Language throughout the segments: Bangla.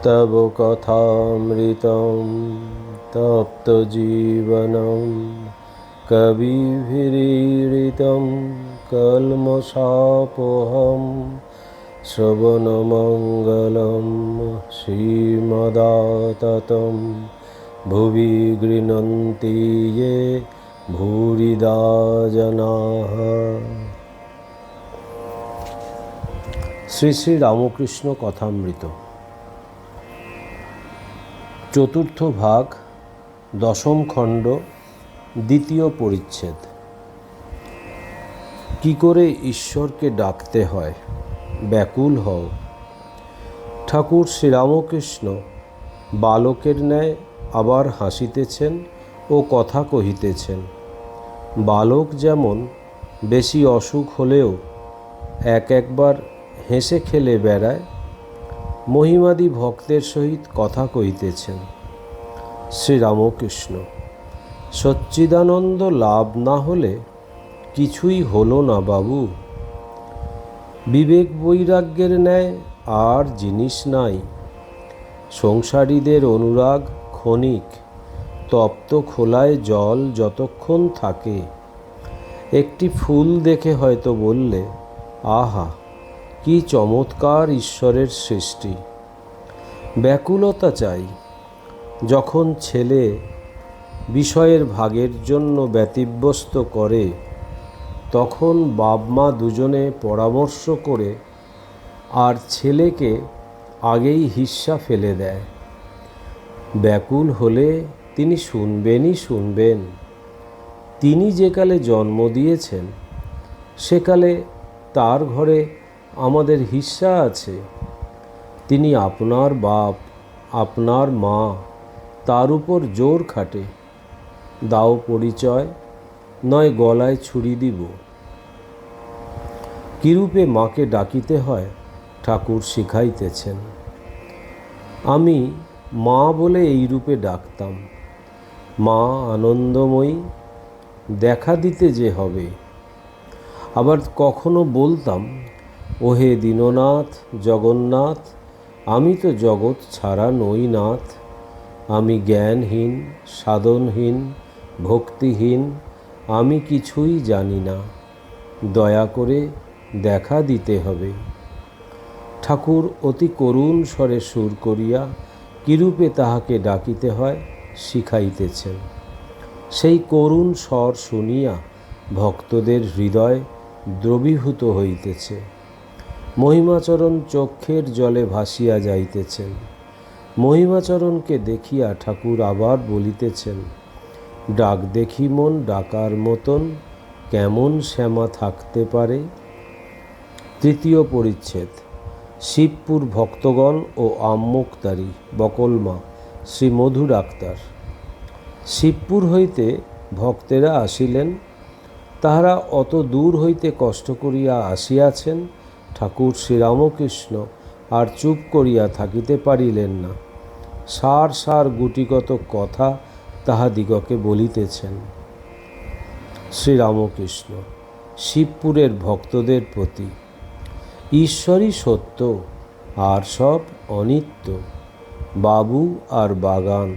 तव कथामृतं तप्तजीवनं कविभिरीडितं कल्मषापोहं श्रवणमङ्गलं श्रीमदाततं भुवि गृह्णन्ति ये भूरिदा जनाः। শ্রী শ্রী রামকৃষ্ণ কথামৃত চতুর্থ ভাগ, দশম খণ্ড, দ্বিতীয় পরিচ্ছেদ। কি করে ঈশ্বরকে ডাকতে হয়? ব্যাকুল হও। ঠাকুর শ্রীরামকৃষ্ণ বালকের ন্যায় আবার হাসিতেছেন ও কথা কহিতেছেন। বালক যেমন বেশি অসুখ হলেও একবার হেসে খেলে বেড়ায়, মহিমাদি ভক্তের সহিত কথা কহিতেছেন। শ্রীরামকৃষ্ণ: সচ্চিদানন্দ লাভ না হলে কিছুই হলো না বাবু। বিবেক বৈরাগ্যের ন্যায় আর জিনিস নাই। সংসারীদের অনুরাগ ক্ষণিক, তপ্ত খোলায় জল যতক্ষণ থাকে। একটি ফুল দেখে হয়তো বললে, আহা কি চমৎকার ঈশ্বরের সৃষ্টি। ব্যাকুলতা চাই। যখন ছেলে বিষয়ের ভাগের জন্য ব্যতিব্যস্ত করে, তখন বাপ মা দুজনে পরামর্শ করে আর ছেলেকে আগেই হিস্সা ফেলে দেয়। ব্যাকুল হলে তিনি শুনবেন। তিনি যেকালে জন্ম দিয়েছেন, সেকালে তার ঘরে আমাদের হিস্সা আছে। তিনি আপনার বাপ, আপনার মা, তার উপর জোর খাটে। দাও পরিচয়, নয় গলায় ছুরি দিব। কিরূপে মাকে ডাকিতে হয় ঠাকুর শিখাইতেছেন। আমি মা বলে এই রূপে ডাকতাম। মা আনন্দময়ী, দেখা দিতে যে হবে। আবার কখনো বলতাম, ওহে দীননাথ জগন্নাথ, আমি তো জগৎ ছাড়া নই নাথ। আমি জ্ঞানহীন, সাধনহীন, ভক্তিহীন, আমি কিছুই জানি না। দয়া করে দেখা দিতে হবে। ঠাকুর অতি করুণ স্বরে সুর করিয়া কিরূপে তাহাকে ডাকিতে হয় শিখাইতেছেন। সেই করুণ স্বর শুনিয়া ভক্তদের হৃদয় দ্রবীভূত হইতেছে। মহিমাচরণ চক্ষের জলে ভাসিয়া যাইতেছেন। মহিমাচরণকে দেখিয়া ঠাকুর আবার বলিতেছেন, ডাক দেখি মন ডাকার মতন, কেমন শ্যামা থাকতে পারে। তৃতীয় পরিচ্ছেদ। শিবপুর ভক্তগণ ও আমমুক্তারি বকলমা শ্রী মধু ডাক্তার। শিবপুর হইতে ভক্তেরা আসিলেন। তাহারা অত দূর হইতে কষ্ট করিয়া আসিয়াছেন। ঠাকুর শ্রীরামকৃষ্ণ আর চুপ করিয়া থাকিতে পারিলেন না। সার গুটিগত কথা তাহাদিগকে বলিতেছেন। শ্রীরামকৃষ্ণ শিবপুরের ভক্তদের প্রতি: ঈশ্বরই সত্য, আর সব অনিত্য। বাবু আর বাগান,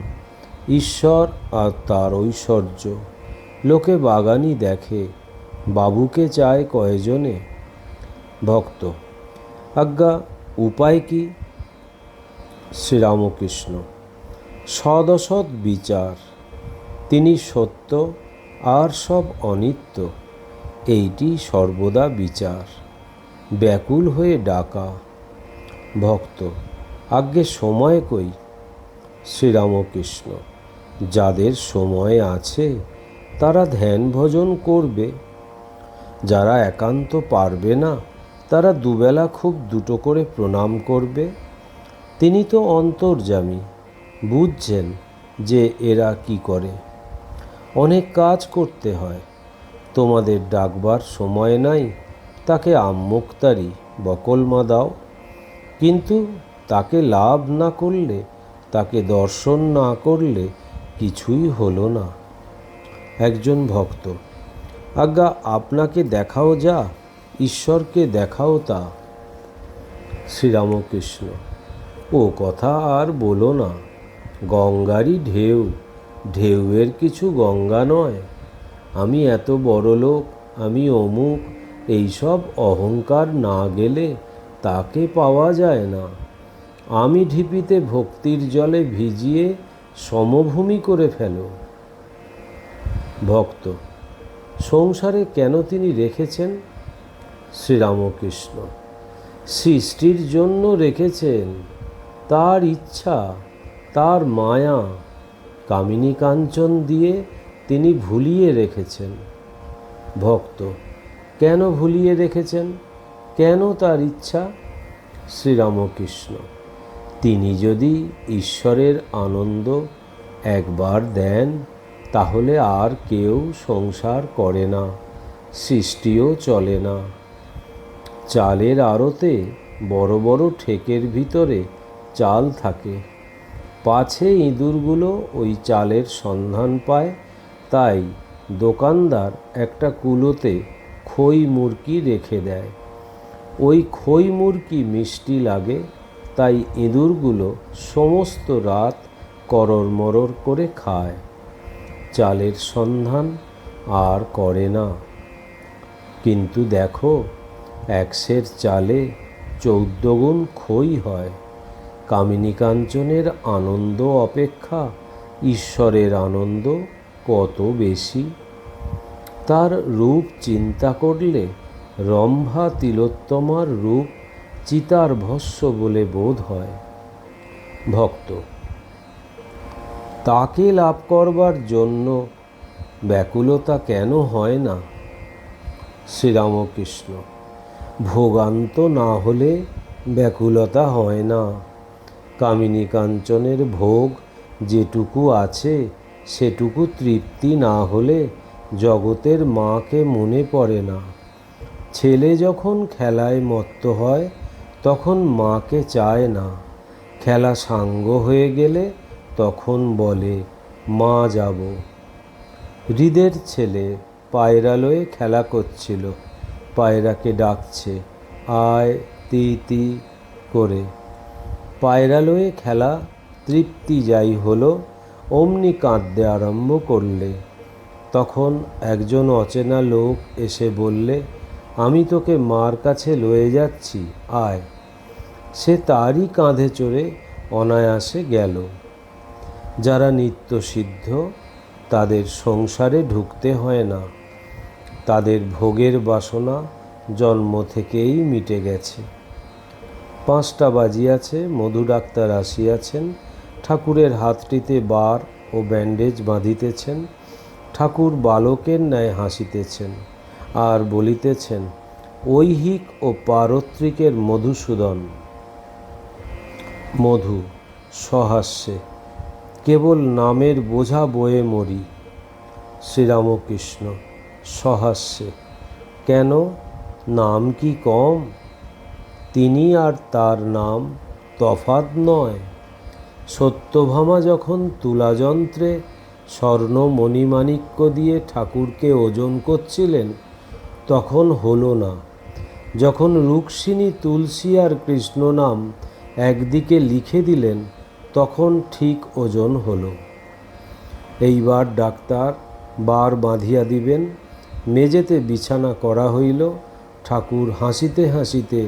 ঈশ্বর আর তার ঐশ্বর্য। লোকে বাগানই দেখে, বাবুকে চায় কয়জনে। ভক্ত: আজ্ঞা উপায় কি? শ্রীরামকৃষ্ণ: সদসৎ বিচার। তিনি সত্য আর সব অনিত্য, এইটি সর্বদা বিচার। ব্যাকুল হয়ে ডাকা। ভক্ত: আজ্ঞে সময় কই? শ্রীরামকৃষ্ণ: যাদের সময় আছে তারা ধ্যান ভজন করবে। যারা একান্ত পারবে না, তারা দুবেলা খুব দুটো করে প্রণাম করবে। তিনি তো অন্তর্যামী, বুঝছেন যে এরা কি করে। অনেক কাজ করতে হয়, তোমাদের ডাকবার সময় নাই। তাকে আমমুক্তারি বকলমা দাও। কিন্তু তাকে লাভ না করলে, তাকে দর্শন না করলে কিছুই হলো না। একজন ভক্ত: আজ্ঞা আপনাকে দেখাও যা। ঈশ্বরকে দেখাও তা। শ্রীরামকৃষ্ণ: ও কথা আর বলো না, গঙ্গারই ঢেউ, ঢেউয়ের কিছু গঙ্গা নয়। আমি এত বড় লোক, আমি অমুক, এইসব অহংকার না গেলে তাকে পাওয়া যায় না। আমি ঢিপিতে ভক্তির জলে ভিজিয়ে সমভূমি করে ফেলো। ভক্ত: সংসারে কেন তিনি রেখেছেন? শ্রীরামকৃষ্ণ: সৃষ্টির জন্য রেখেছেন, তার ইচ্ছা, তার মায়া। কামিনী কাঞ্চন দিয়ে তিনি ভুলিয়ে রেখেছেন। ভক্ত: কেন ভুলিয়ে রেখেছেন? কেন তার ইচ্ছা? শ্রীরামকৃষ্ণ: তিনি যদি ঈশ্বরের আনন্দ একবার দেন, তাহলে আর কেউ সংসার করে না, সৃষ্টিও চলে না। চালের আড়তে বড় বড় ঠেকের ভিতরে চাল থাকে, পাছে ইঁদুরগুলো ওই চালের সন্ধান পায়, তাই দোকানদার একটা কুলোতে খই মুরকি রেখে দেয়। ওই খই মুরকি মিষ্টি লাগে, তাই ইঁদুরগুলো সমস্ত রাত করড়মরর করে খায়, চালের সন্ধান আর করে না। কিন্তু দেখো, 1 সের চালে 14 গুণ খই হয়। কামিনী কাঞ্চনের আনন্দ অপেক্ষা ঈশ্বরের আনন্দ কত বেশি। তার রূপ চিন্তা করলে রম্ভা তিলোত্তমার রূপ চিতার ভস্ম বলে বোধ হয়। ভক্ত: তাকে লাভ করবার জন্য ব্যাকুলতা কেন হয় না? শ্রীরামকৃষ্ণ: ভোগান্ত না হলে ব্যাকুলতা হয় না। কামিনী কাঞ্চনের ভোগ যেটুকু আছে, সেটুকু তৃপ্তি না হলে জগতের মাকে মনে পড়ে না। ছেলে যখন খেলায় মত্ত হয়, তখন মাকে চায় না। খেলা সাঙ্গ হয়ে গেলে তখন বলে, মা যাব। হৃদের ছেলে পায়রালয়ে খেলা করছিল, পায়রাকে ডাকছে, আয় তি তি করে। পায়রালয়ে খেলা তৃপ্তি যাই হলো, অমনি কাঁদতে আরম্ভ করলে। তখন একজন অচেনা লোক এসে বললে, আমি তোকে মার কাছে লয়ে যাচ্ছি, আয়। সে তারই কাঁধে চড়ে অনায়াসে গেল। যারা নিত্যসিদ্ধ, তাদের সংসারে ঢুকতে হয় না, তাদের ভোগের বাসনা জন্ম থেকেই মিটে গেছে। 5টা বাজিয়াছে, মধু ডাক্তার আসিয়াছেন। ঠাকুরের হাতটিতে বার ও ব্যান্ডেজ বাঁধিতেছেন। ঠাকুর বালকের ন্যায় হাসিতেছেন আর বলিতেছেন, ঐহিক ও পারত্রিকের মধুসূদন। মধু সহাস্যে: কেবল নামের বোঝা বয়ে মরি। শ্রীরামকৃষ্ণ সহাস্যে: কেন, নাম কি কম? তিনি আর তার নাম তফাৎ নয়। সত্যভামা যখন তুলাযন্ত্রে স্বর্ণ মণিমাণিক্য দিয়ে ঠাকুরকে ওজন করছিলেন, তখন হলো না। যখন রুক্মিণী তুলসী আর কৃষ্ণ নাম একদিকে লিখে দিলেন, তখন ঠিক ওজন হলো। এইবার ডাক্তার বার বাঁধিয়া দিবেন। মেঝেতে বিছানা করা হইল। ঠাকুর হাসিতে হাসিতে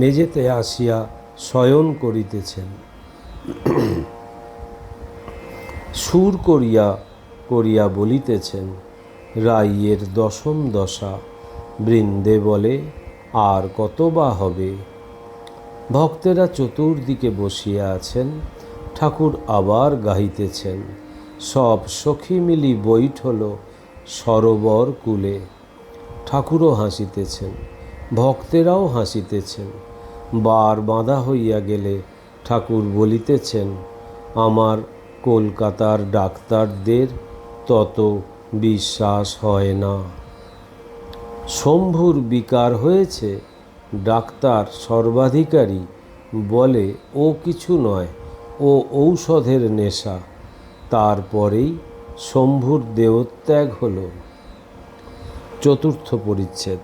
মেঝেতে আসিয়া শয়ন করিতেছেন। সুর করিয়া করিয়া বলিতেছেন, রাইয়ের 10ম দশা, বৃন্দে বলে আর কত বা হবে। ভক্তেরা চতুর্দিকে বসিয়া আছেন। ঠাকুর আবার গাহিতেছেন, সব সখী মিলি বৈঠল সরোবর কূলে। ঠাকুরও হাসিতেছেন, ভক্তেরাও হাসিতেছেন। বার বাঁধা হইয়া গেলে ঠাকুর বলিতেছেন, আমার কলকাতার ডাক্তারদের তত বিশ্বাস হয় না। শম্ভুর বিকার হয়েছে, ডাক্তার সর্বাধিকারী বলে ও কিছু নয়, ও ঔষধের নেশা। তারপরেই শম্ভুর দেহত্যাগ হল। 4র্থ পরিচ্ছেদ।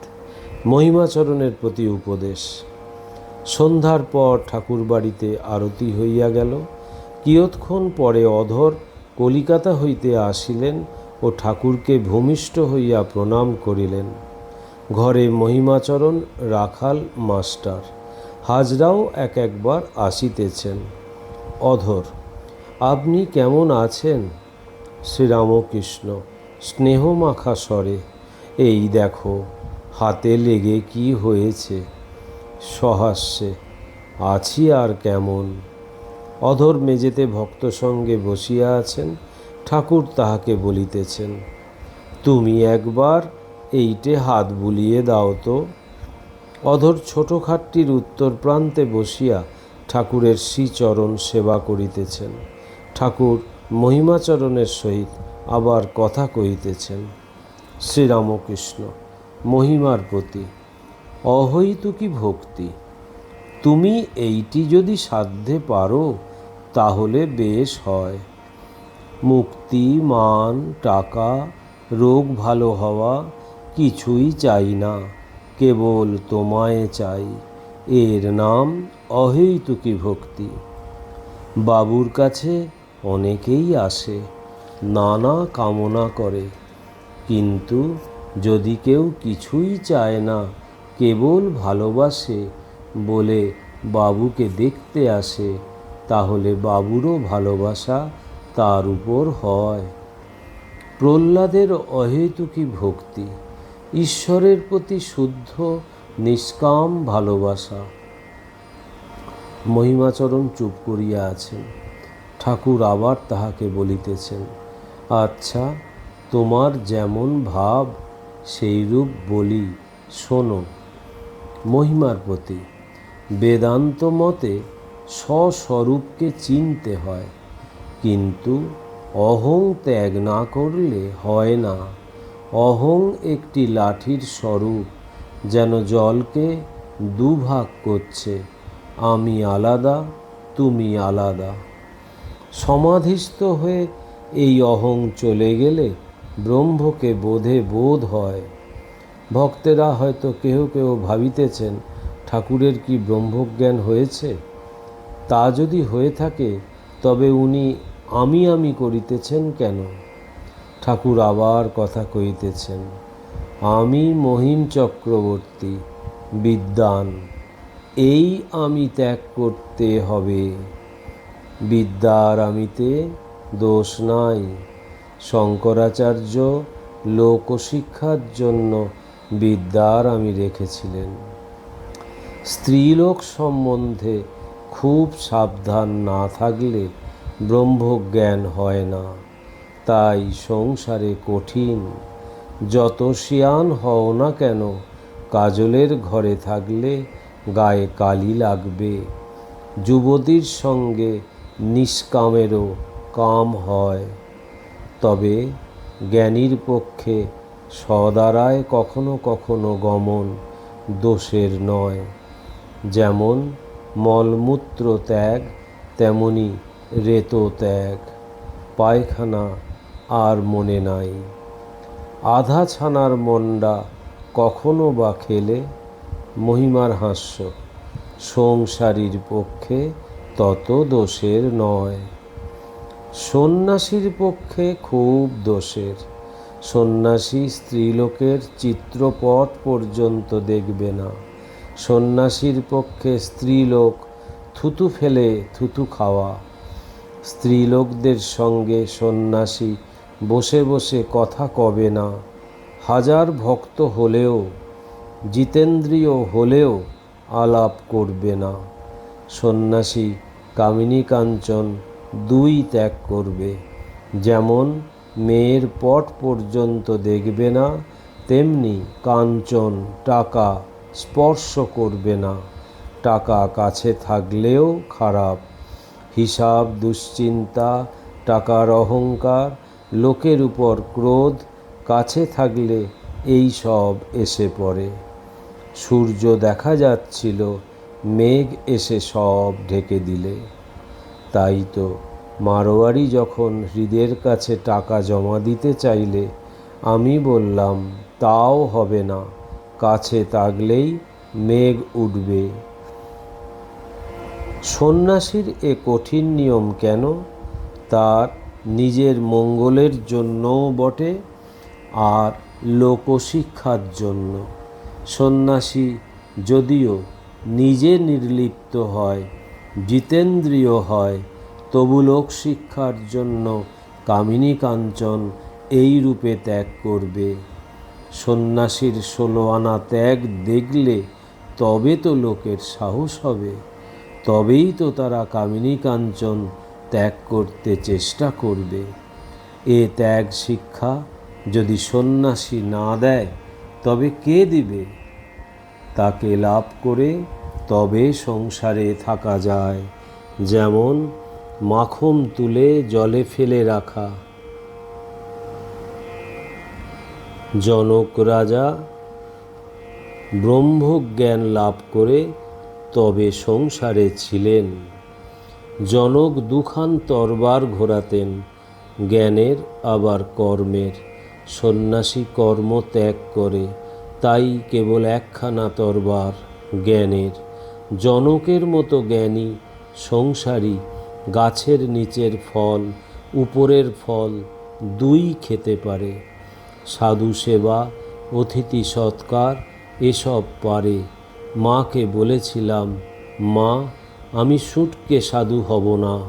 মহিমাচরণের প্রতি উপদেশ। সন্ধ্যার পর ঠাকুর বাড়িতে আরতি হইয়া গেল। কিয়ৎক্ষণ পরে অধর কলিকাতা হইতে আসিলেন ও ঠাকুরকে ভূমিষ্ঠ হইয়া প্রণাম করিলেন। ঘরে মহিমাচরণ, রাখাল, মাস্টার, হাজরাও একবার আসিতেছেন। অধর: আপনি কেমন আছেন? শ্রীরামকৃষ্ণ স্নেহমাখা স্বরে: এই দেখো, হাতে লেগে কি হয়েছে। সহাস্যে: আছি আর কেমন। অধর মেঝেতে ভক্ত সঙ্গে বসিয়া আছেন। ঠাকুর তাহাকে বলিতেছেন, তুমি একবার এইটে হাত বুলিয়ে দাও তো। অধর ছোট খাটটির উত্তর প্রান্তে বসিয়া ঠাকুরের শ্রীচরণ সেবা করিতেছেন। ঠাকুর মহিমাচরণের সহিত আবার কথা কহিতেছেন। শ্রীরামকৃষ্ণ মহিমার প্রতি: অহৈতুকী ভক্তি। তুমি এইটি যদি সাধ্যে পারো তাহলে বেশ হয়। মুক্তি, মান, টাকা, রোগ ভালো হওয়া কিছুই চাই না, কেবল তোমায় চাই। এর নাম অহৈতুকী ভক্তি। বাবুর কাছে অনেকেই আসে, নানা কামনা করে, কিন্তু যদি কেউ কিছুই চায় না, কেবল ভালোবাসে বলে বাবুকে দেখতে আসে, তাহলে বাবুরও ভালোবাসা তার উপর হয়। প্রহ্লাদের অহেতুকী ভক্তি, ঈশ্বরের প্রতি শুদ্ধ নিষ্কাম ভালোবাসা। মহিমাচরণ চুপ করিয়া আছেন। ঠাকুর আবার তাহাকে বলিতেছেন, আচ্ছা, তোমার যেমন ভাব সেইরূপ বলি, শোনো। মহিমার প্রতি: বেদান্ত মতে স্বস্বরূপকে চিনতে হয়, কিন্তু অহং ত্যাগ না করলে হয় না। অহং একটি লাঠির স্বরূপ, যেন জলকে দুভাগ করছে, আমি আলাদা, তুমি আলাদা। সমাধিস্থ হয়ে এই অহং চলে গেলে ব্রহ্মকে বোধ হয়। ভক্তেরা হয়তো কেহ কেউ ভাবিতেছেন, ঠাকুরের কি ব্রহ্মজ্ঞান হয়েছে? তা যদি হয়ে থাকে তবে উনি আমি করিতেছেন কেন? ঠাকুর আবার কথা কহিতেছেন, আমি মহিম চক্রবর্তী, বিদ্বান, এই আমি ত্যাগ করতে হবে। বিদ্যার আমিতে দোষ নাই। শঙ্করাচার্য লোকশিক্ষার জন্য বিদ্যার আমি রেখেছিলেন। স্ত্রীলোক সম্বন্ধে খুব সাবধান না থাকলে ব্রহ্মজ্ঞান হয় না। তাই সংসারে কঠিন। যত শিয়ান হও না কেন, কাজলের ঘরে থাকলে গায়ে কালি লাগবে। যুবতীর সঙ্গে নিষ্কামেরও কাম হয়। তবে জ্ঞানীর পক্ষে সদ্বারায় কখনো কখনো গমন দোষের নয়। যেমন মলমূত্র ত্যাগ, তেমনি রেতো ত্যাগ। পায়খানা আর মনে নাই। আধা ছানার মন্ডা কখনো বা খেলে? মহিমার হাস্য: সংসারীর পক্ষে তত দোষের নয়, সন্ন্যাসীর পক্ষে খুব দোষের। সন্ন্যাসী স্ত্রীলোকের চিত্রপট পর্যন্ত দেখবে না। সন্ন্যাসীর পক্ষে স্ত্রীলোক থুতু ফেলে থুতু খাওয়া। স্ত্রীলোকদের সঙ্গে সন্ন্যাসী বসে বসে কথা কবে না। হাজার ভক্ত হলেও, জিতেন্দ্রিয় হলেও আলাপ করবে না। সন্ন্যাসী কামিনী কাঞ্চন দুই ত্যাগ করবে। যেমন মেয়ের পট পর্যন্ত দেখবে না, তেমনি কাঞ্চন, টাকা স্পর্শ করবে না। টাকা কাছে থাকলেও খারাপ। হিসাব, দুশ্চিন্তা, টাকার অহংকার, লোকের উপর ক্রোধ কাছে থাকলে এই সব এসে পড়ে। সূর্য দেখা যাচ্ছিল, মেঘ এসে সব ঢেকে দিলে। তাই তো মারোয়ারি যখন হৃদের কাছে টাকা জমা দিতে চাইলে, আমি বললাম তাও হবে না, কাছে তাকলেই মেঘ উঠবে। সন্ন্যাসীর এ কঠিন নিয়ম কেন? তার নিজের মঙ্গলের জন্যও বটে, আর লোকশিক্ষার জন্য। সন্ন্যাসী যদিও নিজে নির্লিপ্ত হয়, জিতেন্দ্রিয় হয়, তবু লোকশিক্ষার জন্য কামিনী কাঞ্চন এই রূপে ত্যাগ করবে। সন্ন্যাসীর 16 আনা ত্যাগ দেখলে তবে তো লোকের সাহস হবে, তবেই তো তারা কামিনী কাঞ্চন ত্যাগ করতে চেষ্টা করবে। এ ত্যাগ শিক্ষা যদি সন্ন্যাসী না দেয় তবে কে দিবে? তাকে লাভ করে তবে সংসারে থাকা যায়। যেমন মাখন তুলে জলে ফেলে রাখা। জনক রাজা ব্রহ্মজ্ঞান লাভ করে তবে সংসারে ছিলেন। জনক দুখান তরবার ঘোরাতেন, জ্ঞানের আবার কর্মের। সন্ন্যাসী কর্ম ত্যাগ করে, তাই কেবল একখানা তরবার জ্ঞানের। জনকের মতো জ্ঞানী সংসারী গাছের নিচের ফল উপরের ফল দুই খেতে পারে। সাধু সেবা, অতিথি সৎকার এসব পারে। মাকে বলেছিলাম, মা আমি সুটকে সাধু হব না।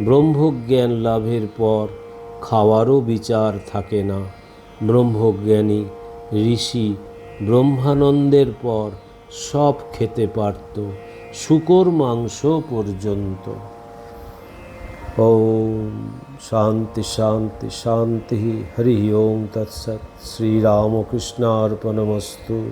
ব্রহ্মজ্ঞান লাভের পর খাওয়ারও বিচার থাকে না। ব্রহ্মজ্ঞানী ঋষি ব্রহ্মানন্দের পর সব খেতে পারত, শূকর মাংস পর্যন্ত। ওম শান্তি শান্তি শান্তি। হরি ওম তৎসৎ। শ্রীরামকৃষ্ণার্পণমস্তু।